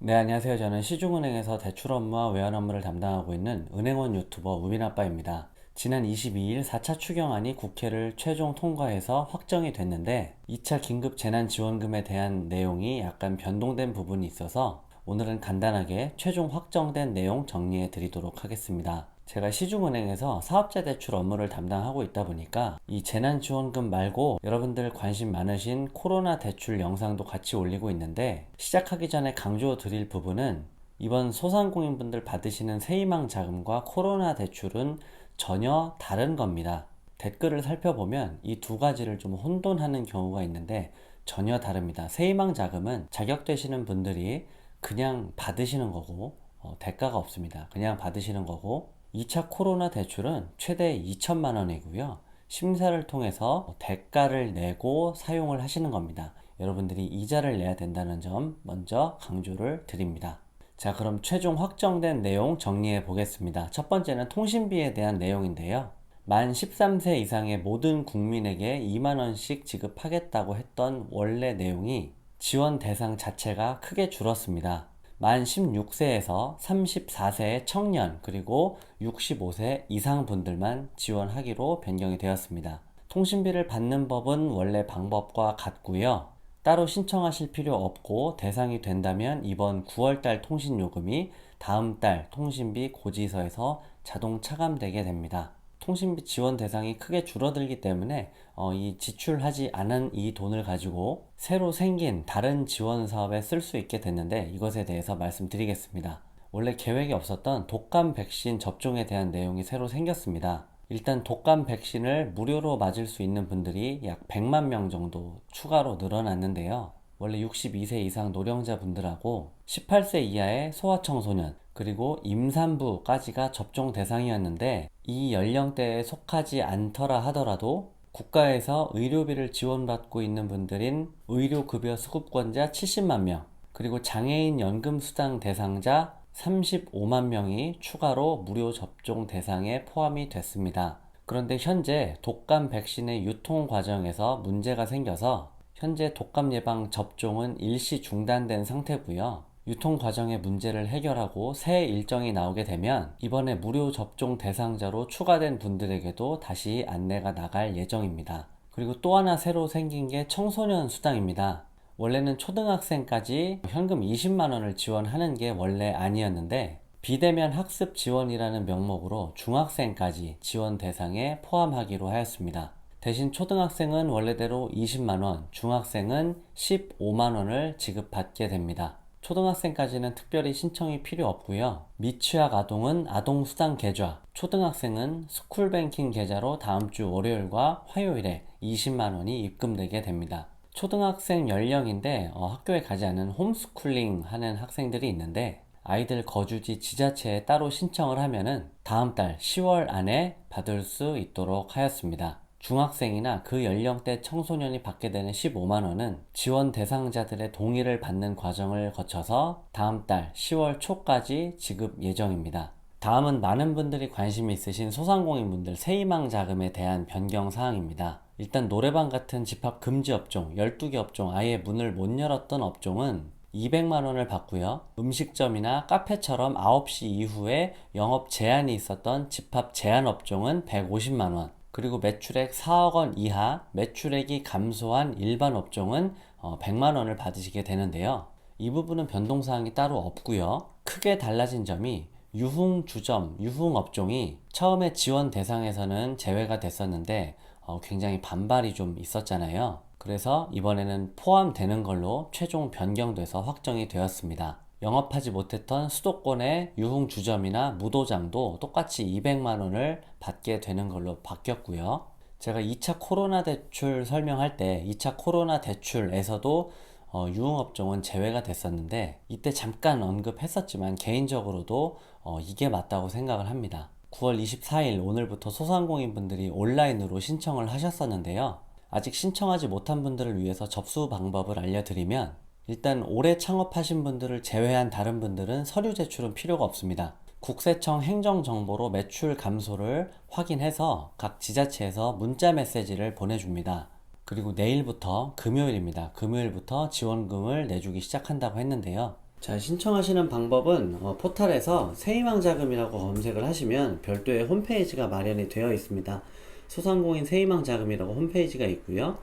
네, 안녕하세요. 저는 시중은행에서 대출 업무와 외환 업무를 담당하고 있는 은행원 유튜버 우빈아빠입니다. 지난 22일 4차 추경안이 국회를 최종 통과해서 확정이 됐는데 2차 긴급 재난지원금에 대한 내용이 약간 변동된 부분이 있어서 오늘은 간단하게 최종 확정된 내용 정리해 드리도록 하겠습니다. 제가 시중은행에서 사업자 대출 업무를 담당하고 있다 보니까 이 재난지원금 말고 여러분들 관심 많으신 코로나 대출 영상도 같이 올리고 있는데, 시작하기 전에 강조 드릴 부분은 이번 소상공인분들 받으시는 세희망 자금과 코로나 대출은 전혀 다른 겁니다. 댓글을 살펴보면 이 두 가지를 좀 혼돈하는 경우가 있는데 전혀 다릅니다. 세희망 자금은 자격되시는 분들이 그냥 받으시는 거고, 대가가 없습니다. 그냥 받으시는 거고, 2차 코로나 대출은 최대 2천만 원이고요. 심사를 통해서 대가를 내고 사용을 하시는 겁니다. 여러분들이 이자를 내야 된다는 점 먼저 강조를 드립니다. 자, 그럼 최종 확정된 내용 정리해 보겠습니다. 첫 번째는 통신비에 대한 내용인데요. 만 13세 이상의 모든 국민에게 2만 원씩 지급하겠다고 했던 원래 내용이 지원 대상 자체가 크게 줄었습니다. 만 16세에서 34세의 청년 그리고 65세 이상 분들만 지원하기로 변경이 되었습니다. 통신비를 받는 법은 원래 방법과 같고요. 따로 신청하실 필요 없고, 대상이 된다면 이번 9월달 통신요금이 다음 달 통신비 고지서에서 자동 차감되게 됩니다. 통신비 지원 대상이 크게 줄어들기 때문에 이 지출하지 않은 이 돈을 가지고 새로 생긴 다른 지원 사업에 쓸 수 있게 됐는데, 이것에 대해서 말씀드리겠습니다. 원래 계획이 없었던 독감 백신 접종에 대한 내용이 새로 생겼습니다. 일단 독감 백신을 무료로 맞을 수 있는 분들이 약 100만 명 정도 추가로 늘어났는데요. 원래 62세 이상 노령자 분들하고 18세 이하의 소아청소년 그리고 임산부까지가 접종 대상이었는데, 이 연령대에 속하지 않더라 하더라도 국가에서 의료비를 지원받고 있는 분들인 의료급여 수급권자 70만 명 그리고 장애인 연금수당 대상자 35만 명이 추가로 무료 접종 대상에 포함이 됐습니다. 그런데 현재 독감 백신의 유통 과정에서 문제가 생겨서 현재 독감 예방 접종은 일시 중단된 상태고요. 유통 과정의 문제를 해결하고 새 일정이 나오게 되면 이번에 무료 접종 대상자로 추가된 분들에게도 다시 안내가 나갈 예정입니다. 그리고 또 하나 새로 생긴 게 청소년 수당입니다. 원래는 초등학생까지 현금 20만 원을 지원하는 게 원래 아니었는데, 비대면 학습 지원이라는 명목으로 중학생까지 지원 대상에 포함하기로 하였습니다. 대신 초등학생은 원래대로 20만 원, 중학생은 15만 원을 지급받게 됩니다. 초등학생까지는 특별히 신청이 필요 없고요. 미취학 아동은 아동수당 계좌, 초등학생은 스쿨뱅킹 계좌로 다음 주 월요일과 화요일에 20만 원이 입금되게 됩니다. 초등학생 연령인데 학교에 가지 않은 홈스쿨링 하는 학생들이 있는데, 아이들 거주지 지자체에 따로 신청을 하면은 다음 달 10월 안에 받을 수 있도록 하였습니다. 중학생이나 그 연령대 청소년이 받게 되는 15만 원은 지원 대상자들의 동의를 받는 과정을 거쳐서 다음 달 10월 초까지 지급 예정입니다. 다음은 많은 분들이 관심이 있으신 소상공인분들 세희망 자금에 대한 변경 사항입니다. 일단 노래방 같은 집합 금지 업종 12개 업종, 아예 문을 못 열었던 업종은 200만 원을 받고요. 음식점이나 카페처럼 9시 이후에 영업 제한이 있었던 집합 제한 업종은 150만 원, 그리고 매출액 4억 원 이하, 매출액이 감소한 일반 업종은 100만 원을 받으시게 되는데요. 이 부분은 변동사항이 따로 없고요. 크게 달라진 점이 유흥주점, 유흥업종이 처음에 지원 대상에서는 제외가 됐었는데 굉장히 반발이 좀 있었잖아요. 그래서 이번에는 포함되는 걸로 최종 변경돼서 확정이 되었습니다. 영업하지 못했던 수도권의 유흥주점이나 무도장도 똑같이 200만 원을 받게 되는 걸로 바뀌었고요. 제가 2차 코로나 대출 설명할 때 2차 코로나 대출에서도 유흥업종은 제외가 됐었는데, 이때 잠깐 언급했었지만 개인적으로도 이게 맞다고 생각을 합니다. 9월 24일 오늘부터 소상공인분들이 온라인으로 신청을 하셨었는데요. 아직 신청하지 못한 분들을 위해서 접수 방법을 알려드리면, 일단 올해 창업하신 분들을 제외한 다른 분들은 서류 제출은 필요가 없습니다. 국세청 행정정보로 매출 감소를 확인해서 각 지자체에서 문자 메시지를 보내줍니다. 그리고 내일부터 금요일입니다. 금요일부터 지원금을 내주기 시작한다고 했는데요. 자, 신청하시는 방법은 포털에서 세희망자금이라고 검색을 하시면 별도의 홈페이지가 마련이 되어 있습니다. 소상공인 세희망자금이라고 홈페이지가 있고요.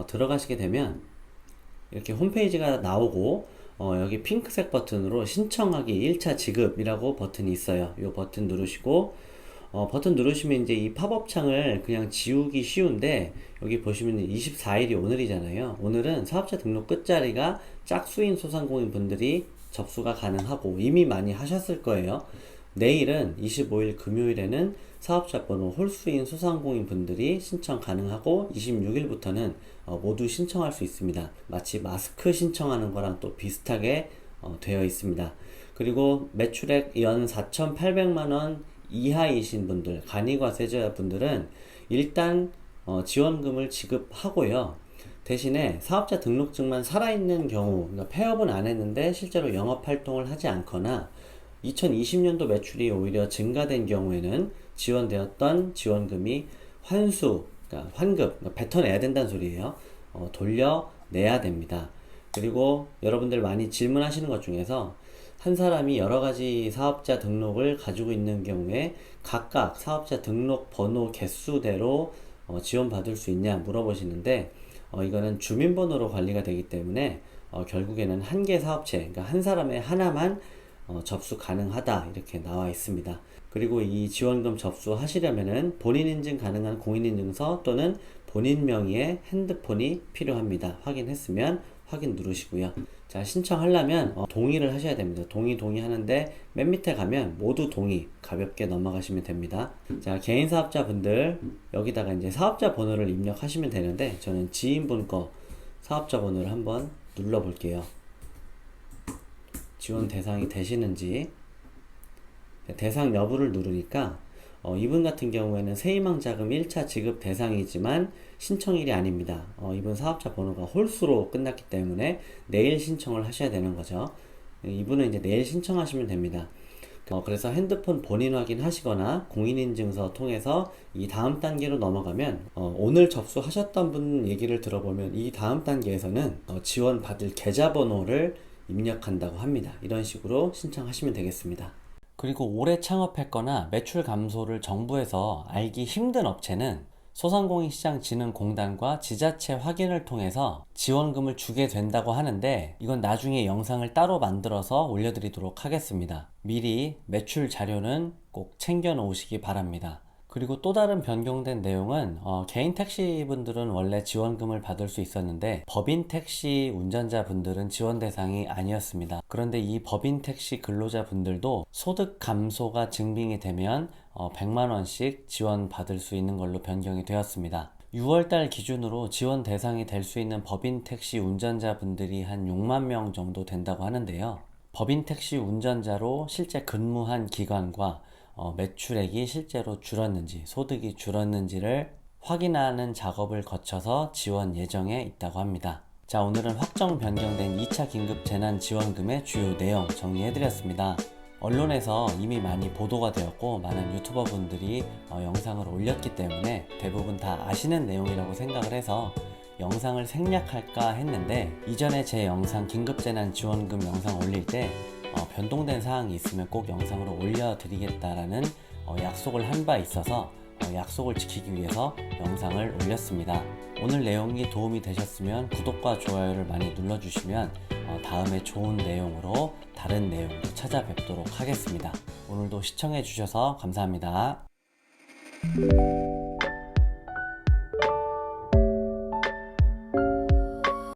들어가시게 되면 이렇게 홈페이지가 나오고 여기 핑크색 버튼으로 신청하기 1차 지급이라고 버튼이 있어요. 이 버튼 누르시고 버튼 누르시면 이제 이 팝업 창을 그냥 지우기 쉬운데, 여기 보시면 24일이 오늘이잖아요. 오늘은 사업자 등록 끝자리가 짝수인 소상공인 분들이 접수가 가능하고 이미 많이 하셨을 거예요. 내일은 25일 금요일에는 사업자 번호 홀수인 소상공인 분들이 신청 가능하고 26일부터는 모두 신청할 수 있습니다. 마치 마스크 신청하는 거랑 또 비슷하게 되어 있습니다. 그리고 매출액 연 4,800만원 이하이신 분들, 간이과세자 분들은 일단 지원금을 지급하고요. 대신에 사업자 등록증만 살아있는 경우, 그러니까 폐업은 안 했는데 실제로 영업활동을 하지 않거나 2020년도 매출이 오히려 증가된 경우에는 지원되었던 지원금이 환수, 그러니까 환급, 그러니까 뱉어내야 된다는 소리예요. 돌려내야 됩니다. 그리고 여러분들 많이 질문하시는 것 중에서 한 사람이 여러 가지 사업자 등록을 가지고 있는 경우에 각각 사업자 등록 번호 개수대로 지원받을 수 있냐 물어보시는데, 이거는 주민번호로 관리가 되기 때문에 결국에는 한 개 사업체, 그러니까 한 사람의 하나만 접수 가능하다 이렇게 나와 있습니다. 그리고 이 지원금 접수하시려면은 본인 인증 가능한 공인인증서 또는 본인 명의의 핸드폰이 필요합니다. 확인했으면 확인 누르시고요. 자, 신청하려면 동의를 하셔야 됩니다. 동의하는데 맨 밑에 가면 모두 동의 가볍게 넘어가시면 됩니다. 자, 개인 사업자분들 여기다가 이제 사업자 번호를 입력하시면 되는데, 저는 지인분 거 사업자 번호를 한번 눌러 볼게요. 지원 대상이 되시는지. 대상 여부를 누르니까 이분 같은 경우에는 세희망자금 1차 지급 대상이지만 신청일이 아닙니다. 이분 사업자 번호가 홀수로 끝났기 때문에 내일 신청을 하셔야 되는 거죠. 이분은 이제 내일 신청하시면 됩니다. 그래서 핸드폰 본인 확인하시거나 공인인증서 통해서 이 다음 단계로 넘어가면, 오늘 접수하셨던 분 얘기를 들어보면 이 다음 단계에서는 지원받을 계좌번호를 입력한다고 합니다. 이런 식으로 신청하시면 되겠습니다. 그리고 올해 창업했거나 매출 감소를 정부에서 알기 힘든 업체는 소상공인시장진흥공단과 지자체 확인을 통해서 지원금을 주게 된다고 하는데, 이건 나중에 영상을 따로 만들어서 올려드리도록 하겠습니다. 미리 매출 자료는 꼭 챙겨 놓으시기 바랍니다. 그리고 또 다른 변경된 내용은 개인 택시분들은 원래 지원금을 받을 수 있었는데 법인 택시 운전자분들은 지원 대상이 아니었습니다. 그런데 이 법인 택시 근로자분들도 소득 감소가 증빙이 되면 100만원씩 지원받을 수 있는 걸로 변경이 되었습니다. 6월달 기준으로 지원 대상이 될 수 있는 법인 택시 운전자분들이 한 6만 명 정도 된다고 하는데요. 법인 택시 운전자로 실제 근무한 기간과 매출액이 실제로 줄었는지, 소득이 줄었는지를 확인하는 작업을 거쳐서 지원 예정에 있다고 합니다. 자, 오늘은 확정 변경된 2차 긴급 재난지원금의 주요 내용 정리해드렸습니다. 언론에서 이미 많이 보도가 되었고 많은 유튜버 분들이 영상을 올렸기 때문에 대부분 다 아시는 내용이라고 생각을 해서 영상을 생략할까 했는데, 이전에 제 영상 긴급재난지원금 영상 올릴 때 변동된 사항이 있으면 꼭 영상으로 올려드리겠다라는 약속을 한 바 있어서 약속을 지키기 위해서 영상을 올렸습니다. 오늘 내용이 도움이 되셨으면 구독과 좋아요를 많이 눌러주시면 다음에 좋은 내용으로 다른 내용도 찾아뵙도록 하겠습니다. 오늘도 시청해 주셔서 감사합니다.